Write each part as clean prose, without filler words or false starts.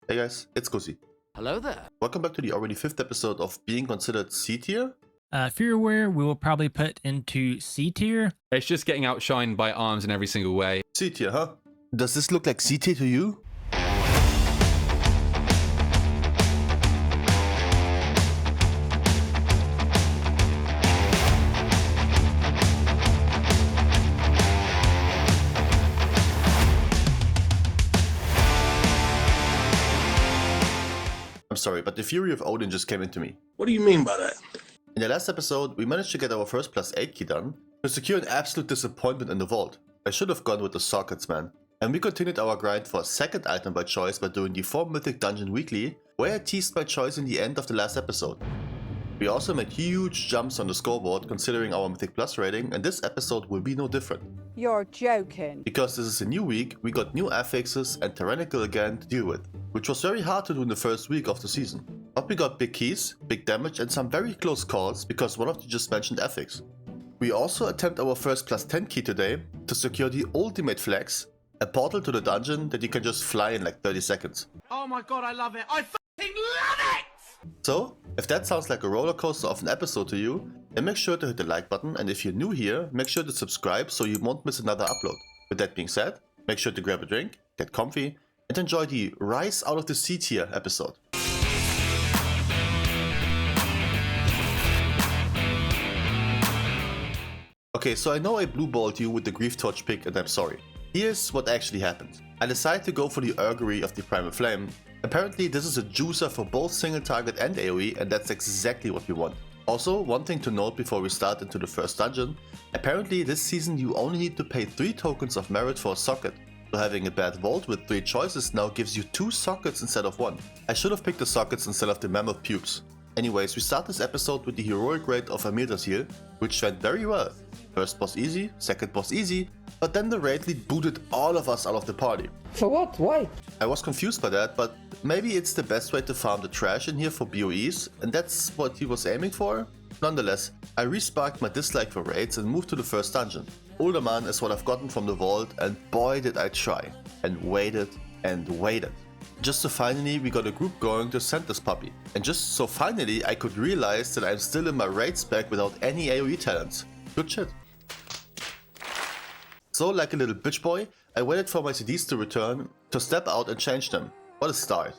Hey guys, it's Kusi. Hello there. Welcome back to the already 5th episode of being considered C tier. Fearware we will probably put into C tier. It's just getting outshined by arms in every single way. C tier, huh? Does this look like C tier to you? I'm sorry, but the fury of Odin just came into me. What do you mean by that? In the last episode, we managed to get our first +8 key done, to secure an absolute disappointment in the vault. I should have gone with the sockets, man. And we continued our grind for a second item by choice by doing the 4 mythic dungeon weekly, where I teased my choice in the end of the last episode. We also made huge jumps on the scoreboard considering our mythic plus rating, and this episode will be no different. You're joking. Because this is a new week, we got new affixes and tyrannical again to deal with, which was very hard to do in the first week of the season. But we got big keys, big damage and some very close calls because one of the just mentioned affix. We also attempt our first +10 key today to secure the ultimate flex, a portal to the dungeon that you can just fly in like 30 seconds. Oh my god, I love it. I fucking love it! So, if that sounds like a roller coaster of an episode to you, then make sure to hit the like button, and if you're new here, make sure to subscribe so you won't miss another upload. With that being said, make sure to grab a drink, get comfy, and enjoy the Rise Out of the C tier episode. Okay, so I know I blue-balled you with the Grief Torch pick and I'm sorry. Here's what actually happened. I decided to go for the Urgery of the Primal Flame. Apparently this is a juicer for both single target and AoE, and that's exactly what we want. Also, one thing to note before we start into the first dungeon, apparently this season you only need to pay 3 tokens of merit for a socket. So having a bad vault with 3 choices now gives you 2 sockets instead of 1. I should have picked the sockets instead of the mammoth pubes. Anyways, we start this episode with the heroic raid of Amir's heal, which went very well. First boss easy, second boss easy, but then the raid lead booted all of us out of the party. For what? Why? I was confused by that, but maybe it's the best way to farm the trash in here for BOEs, and that's what he was aiming for? Nonetheless, I resparked my dislike for raids and moved to the first dungeon. Ulderman is what I've gotten from the vault, and boy did I try. And waited and waited. Just so finally we got a group going to send this puppy. And just so finally I could realize that I'm still in my raid spec without any AoE talents. Good shit. So like a little bitch boy, I waited for my CDs to return, to step out and change them. What a start.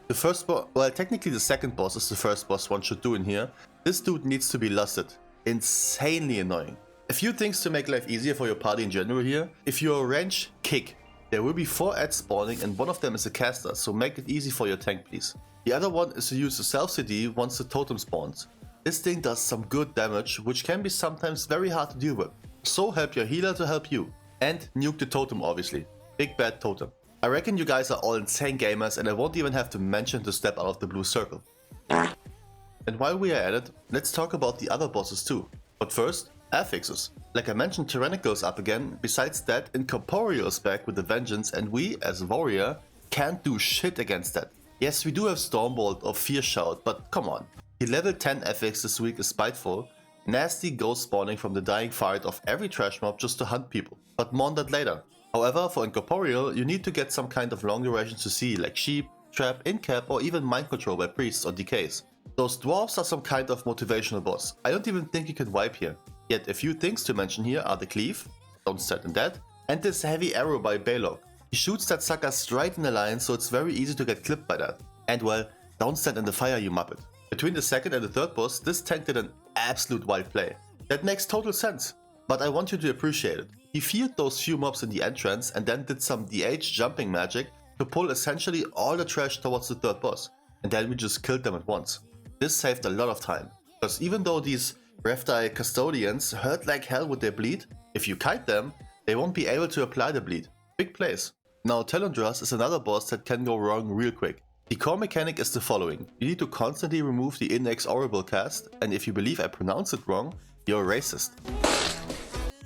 The first boss, well technically the second boss is the first boss one should do in here. This dude needs to be lusted. Insanely annoying. A few things to make life easier for your party in general here. If you're a range, kick. There will be 4 ads spawning and one of them is a caster, so make it easy for your tank please. The other one is to use the self CD once the totem spawns. This thing does some good damage, which can be sometimes very hard to deal with. So help your healer to help you. And nuke the totem obviously. Big bad totem. I reckon you guys are all insane gamers and I won't even have to mention to step out of the blue circle. And while we are at it, let's talk about the other bosses too. But first, affixes. Like I mentioned, Tyrannical's up again. Besides that, Incorporeal's back with a vengeance and we, as a warrior, can't do shit against that. Yes, we do have Stormbolt or Fear Shout, but come on. The level 10 affix this week is Spiteful. Nasty ghost spawning from the dying fight of every trash mob just to hunt people. But more on that later. However, for Incorporeal, you need to get some kind of long duration to see, like Sheep, Trap, Incap or even Mind Control by Priests or Decays. Those dwarves are some kind of motivational boss. I don't even think you can wipe here. Yet a few things to mention here are the Cleave, don't stand in that, and this heavy arrow by Balog. He shoots that sucker straight in the line, so it's very easy to get clipped by that. And well, don't stand in the fire you muppet. Between the second and the third boss, this tank did an absolute wild play. That makes total sense. But I want you to appreciate it. He feared those few mobs in the entrance and then did some DH jumping magic to pull essentially all the trash towards the third boss. And then we just killed them at once. This saved a lot of time. Because even though these Refdai custodians hurt like hell with their bleed, if you kite them, they won't be able to apply the bleed. Big plays. Now Telondras is another boss that can go wrong real quick. The core mechanic is the following. You need to constantly remove the inexorable cast, and if you believe I pronounce it wrong, you're a racist.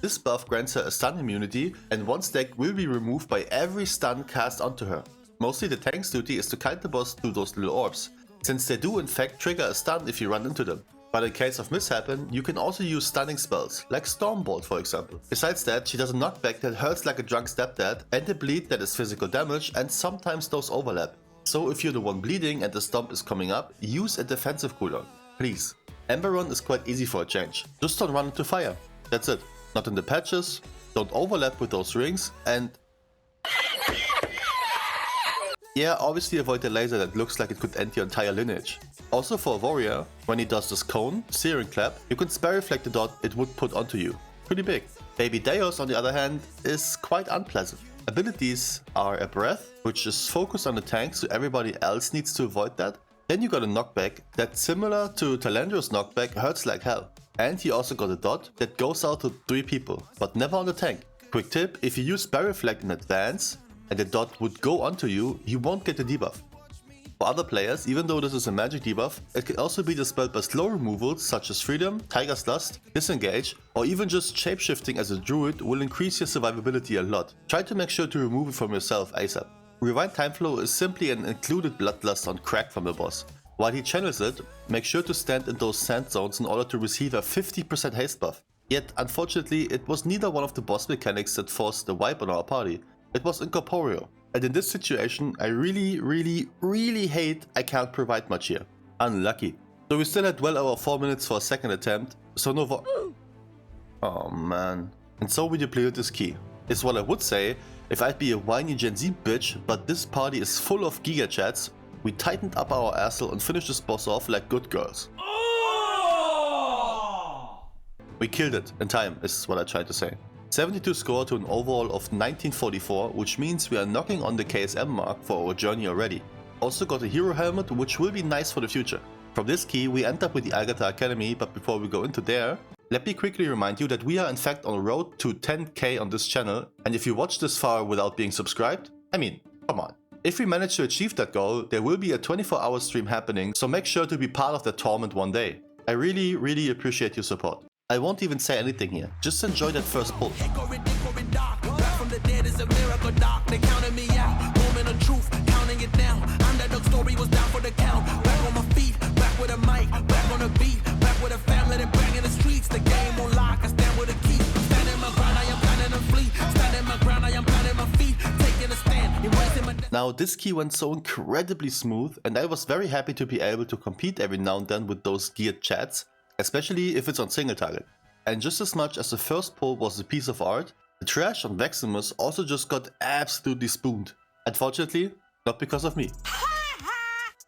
This buff grants her a stun immunity, and one stack will be removed by every stun cast onto her. Mostly the tank's duty is to kite the boss through those little orbs, since they do in fact trigger a stun if you run into them. But in case of mishappen, you can also use stunning spells, like Stormbolt for example. Besides that, she does a knockback that hurts like a drunk stepdad, and a bleed that is physical damage, and sometimes those overlap. So if you're the one bleeding and the stomp is coming up, use a defensive cooldown, please. Ember Run is quite easy for a change, just don't run into fire, that's it. Not in the patches, don't overlap with those rings, and yeah, obviously avoid the laser that looks like it could end your entire lineage. Also for a warrior, when he does this cone, searing clap, you can spell reflect the dot it would put onto you. Pretty big. Baby Deos on the other hand is quite unpleasant. Abilities are a breath, which is focused on the tank so everybody else needs to avoid that. Then you got a knockback that, similar to Talandro's knockback, hurts like hell. And he also got a dot that goes out to 3 people, but never on the tank. Quick tip, if you use spell reflect in advance and the dot would go onto you, you won't get the debuff. For other players, even though this is a magic debuff, it can also be dispelled by slow removals such as Freedom, Tiger's Lust, Disengage, or even just shapeshifting as a druid will increase your survivability a lot. Try to make sure to remove it from yourself ASAP. Rewind Time Flow is simply an included Bloodlust on crack from the boss. While he channels it, make sure to stand in those sand zones in order to receive a 50% haste buff. Yet unfortunately it was neither one of the boss mechanics that forced the wipe on our party, it was incorporeal. And in this situation, I really hate I can't provide much here. Unlucky. So we still had well over 4 minutes for a second attempt, so no oh man. And so we depleted this key. Is what I would say if I'd be a whiny Gen Z bitch, but this party is full of giga chats. We tightened up our asshole and finished this boss off like good girls. We killed it in time, is what I tried to say. 72 score to an overall of 1944, which means we are knocking on the KSM mark for our journey already. Also got a hero helmet, which will be nice for the future. From this key we end up with the Agatha Academy, but before we go into there, let me quickly remind you that we are in fact on a road to 10k on this channel, and if you watch this far without being subscribed, I mean, come on. If we manage to achieve that goal, there will be a 24-hour stream happening, so make sure to be part of that tournament one day. I really appreciate your support. I won't even say anything here, just enjoy that first pull. Now this key went so incredibly smooth, and I was very happy to be able to compete every now and then with those geared chats, especially if it's on single target. And just as much as the first pull was a piece of art, the trash on Veximus also just got absolutely spooned. Unfortunately, not because of me.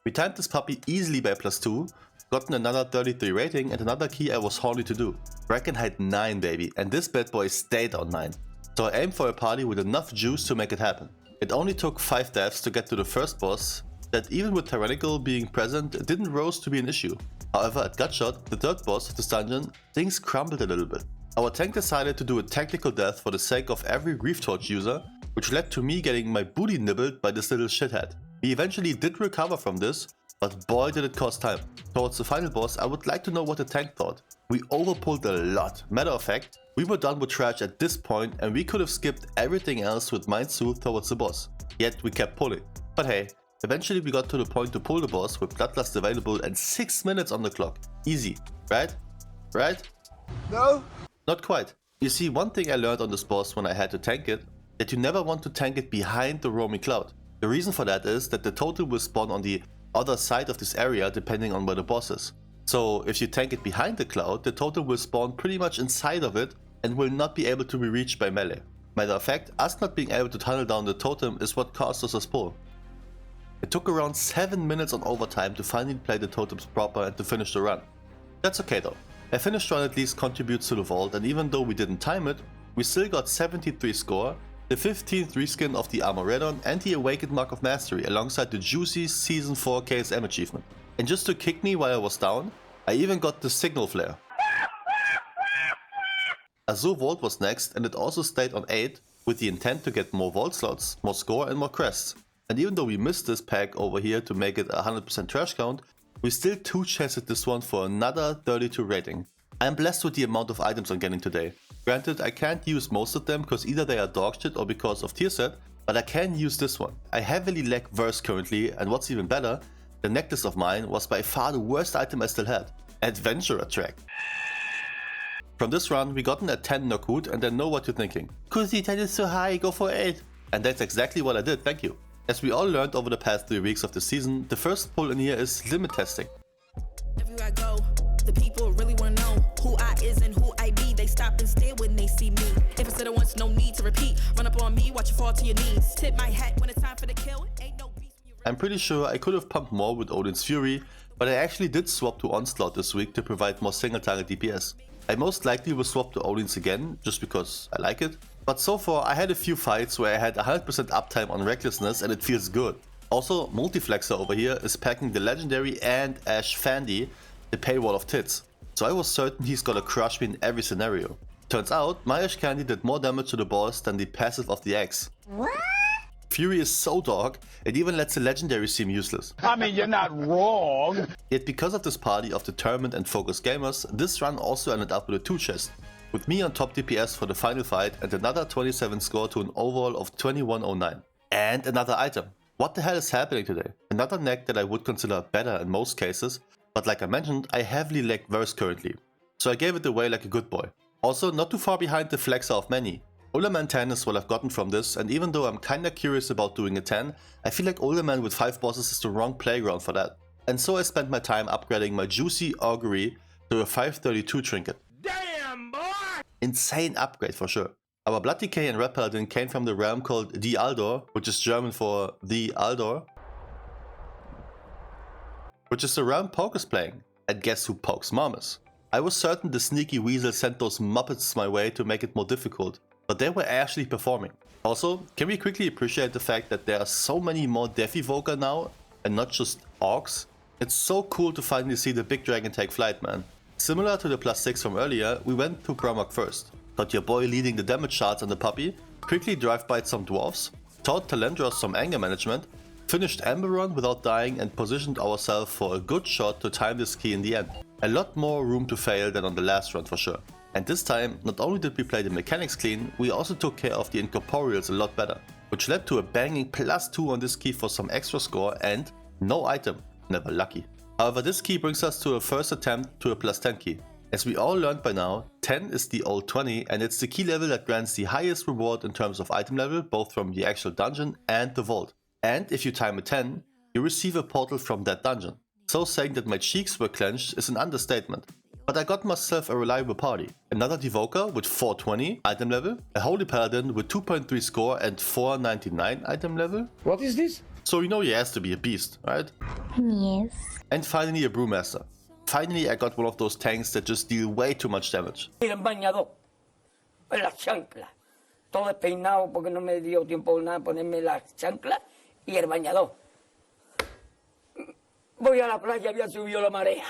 We timed this puppy easily by +2, gotten another 33 rating and another key I was horny to do. Bracken had 9 baby, and this bad boy stayed on 9. So I aimed for a party with enough juice to make it happen. It only took 5 deaths to get to the first boss, that even with Tyrannical being present didn't rose to be an issue. However, at Gutshot, the third boss of this dungeon, things crumbled a little bit. Our tank decided to do a technical death for the sake of every Grief Torch user, which led to me getting my booty nibbled by this little shithead. We eventually did recover from this, but boy did it cost time. Towards the final boss, I would like to know what the tank thought. We overpulled a lot. Matter of fact, we were done with trash at this point and we could have skipped everything else with Mind Soothe towards the boss. Yet we kept pulling. But hey, eventually we got to the point to pull the boss with Bloodlust available and 6 minutes on the clock. Easy, right? Right? No? Not quite. You see, one thing I learned on this boss when I had to tank it, that you never want to tank it behind the roaming cloud. The reason for that is that the totem will spawn on the other side of this area depending on where the boss is. So if you tank it behind the cloud, the totem will spawn pretty much inside of it and will not be able to be reached by melee. Matter of fact, us not being able to tunnel down the totem is what caused us a pull. It took around 7 minutes on overtime to finally play the totems proper and to finish the run. That's okay though. A finished run at least contributes to the vault, and even though we didn't time it, we still got 73 score, the 15th reskin of the Armoredon and the Awakened Mark of Mastery alongside the juicy Season 4 KSM achievement. And just to kick me while I was down, I even got the Signal Flare. Azure Vault was next, and it also stayed on 8 with the intent to get more vault slots, more score and more crests. And even though we missed this pack over here to make it a 100% trash count, we still 2-chested this one for another 32 rating. I am blessed with the amount of items I'm getting today. Granted, I can't use most of them because either they are dog shit or because of tier set, but I can use this one. I heavily lack Verse currently, and what's even better, the necklace of mine was by far the worst item I still had. Adventurer Track. From this run, we gotten a 10 Nockhood, and I know what you're thinking. Kuzi, that is so high, go for 8. And that's exactly what I did, thank you. As we all learned over the past 3 weeks of the season, the first pull in here is limit testing. Everywhere I go, the people really wanna know who I is and who I be. They stop and stare when they see me. If I said it once, no need to repeat. Run up on me, watch you fall to your knees. Tip my hat when it's time for the kill. Ain't no beast when you I'm pretty sure I could have pumped more with Odin's Fury, but I actually did swap to Onslaught this week to provide more single target DPS. I most likely will swap to Odin's again, just because I like it. But so far I had a few fights where I had 100% uptime on Recklessness and it feels good. Also, Multiflexer over here is packing the legendary and Ash Fandy, the paywall of tits. So I was certain he's gonna crush me in every scenario. Turns out, my Ash Candy did more damage to the boss than the passive of the Axe. What? Fury is so dog, it even lets the legendary seem useless. I mean, you're not wrong. Yet because of this party of determined and focused gamers, this run also ended up with a 2 chest. With me on top DPS for the final fight and another 27 score to an overall of 2109. And another item. What the hell is happening today? Another neck that I would consider better in most cases, but like I mentioned, I heavily lack verse currently. So I gave it away like a good boy. Also not too far behind the flexer of many. Ullerman 10 is what I've gotten from this, and even though I'm kinda curious about doing a 10, I feel like Ullerman with 5 bosses is the wrong playground for that. And so I spent my time upgrading my juicy augury to a 532 trinket. Damn, boy! Insane upgrade for sure. Our Blood Decay and Red Paladin came from the realm called Die Aldor, which is German for The Aldor, which is the realm Poke is playing. And guess who Poke's mom is? I was certain the sneaky weasel sent those muppets my way to make it more difficult, but they were actually performing. Also, can we quickly appreciate the fact that there are so many more Death Evoker now, and not just Orcs? It's so cool to finally see the big dragon take flight, man. Similar to the +6 from earlier, we went to Bromok first. Got your boy leading the damage charts on the puppy, quickly drive-byed some dwarves, taught Talendros some anger management, finished Amberon without dying and positioned ourselves for a good shot to time this key in the end. A lot more room to fail than on the last run for sure. And this time, not only did we play the mechanics clean, we also took care of the incorporeals a lot better, which led to a banging +2 on this key for some extra score and no item, never lucky. However, this key brings us to a first attempt to a +10 key. As we all learned by now, 10 is the old 20 and it's the key level that grants the highest reward in terms of item level, both from the actual dungeon and the vault. And if you time a 10, you receive a portal from that dungeon. So saying that my cheeks were clenched is an understatement. But I got myself a reliable party. Another Devoker with 420 item level, a Holy Paladin with 2.3 score and 499 item level. What is this? So you know he has to be a beast, right? Yes. And finally a Brewmaster. Finally I got one of those tanks that just deal way too much damage. El bañador, las chanclas, todo despeinado porque no me dio tiempo nada ponerme las chanclas y el bañador. Voy a la playa, había subido la marea.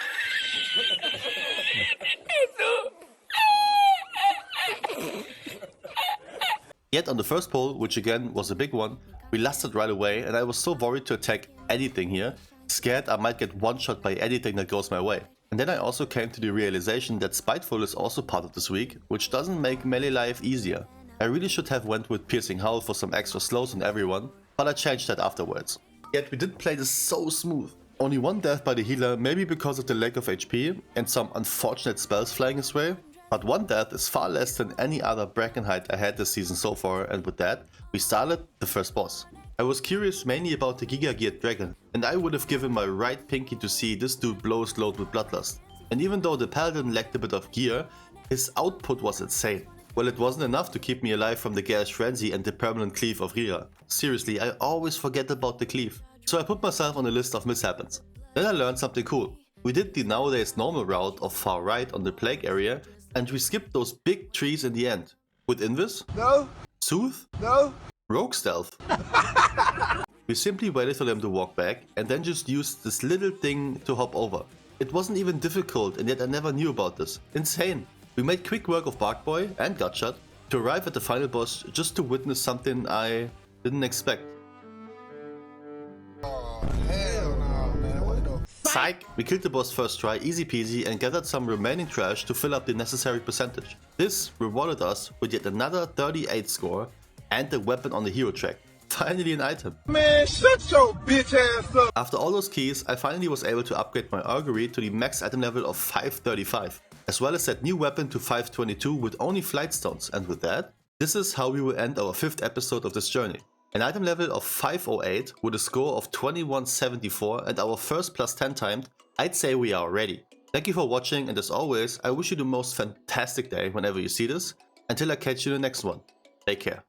Yet on the first pull, which again was a big one, we lusted right away and I was so worried to attack anything here, scared I might get one shot by anything that goes my way. And then I also came to the realization that Spiteful is also part of this week, which doesn't make melee life easier. I really should have went with Piercing Howl for some extra slows on everyone, but I changed that afterwards. Yet we did play this so smooth. Only one death by the healer, maybe because of the lack of HP and some unfortunate spells flying his way, but one death is far less than any other Brackenhide I had this season so far, and with that, we started the first boss. I was curious mainly about the Giga Geared Dragon, and I would have given my right pinky to see this dude blow his load with Bloodlust. And even though the Paladin lacked a bit of gear, his output was insane. Well, it wasn't enough to keep me alive from the Garish Frenzy and the permanent cleave of Rira. Seriously, I always forget about the cleave. So I put myself on a list of mishappens. Then I learned something cool. We did the nowadays normal route of far right on the plague area, and we skipped those big trees in the end. With Invis? No. Soothe? No. Rogue Stealth? We simply waited for them to walk back and then just used this little thing to hop over. It wasn't even difficult and yet I never knew about this. Insane. We made quick work of Barkboy and Gutshot to arrive at the final boss just to witness something I didn't expect. Psych! We killed the boss first try easy peasy and gathered some remaining trash to fill up the necessary percentage. This rewarded us with yet another 38 score and a weapon on the hero track. Finally an item. Man, shut your bitch ass up. After all those keys, I finally was able to upgrade my augury to the max item level of 535, as well as that new weapon to 522 with only flight stones, and with that, this is how we will end our 5th episode of this journey. An item level of 508 with a score of 2174 and our first plus 10 timed, I'd say we are ready. Thank you for watching, and as always, I wish you the most fantastic day whenever you see this. Until I catch you in the next one. Take care.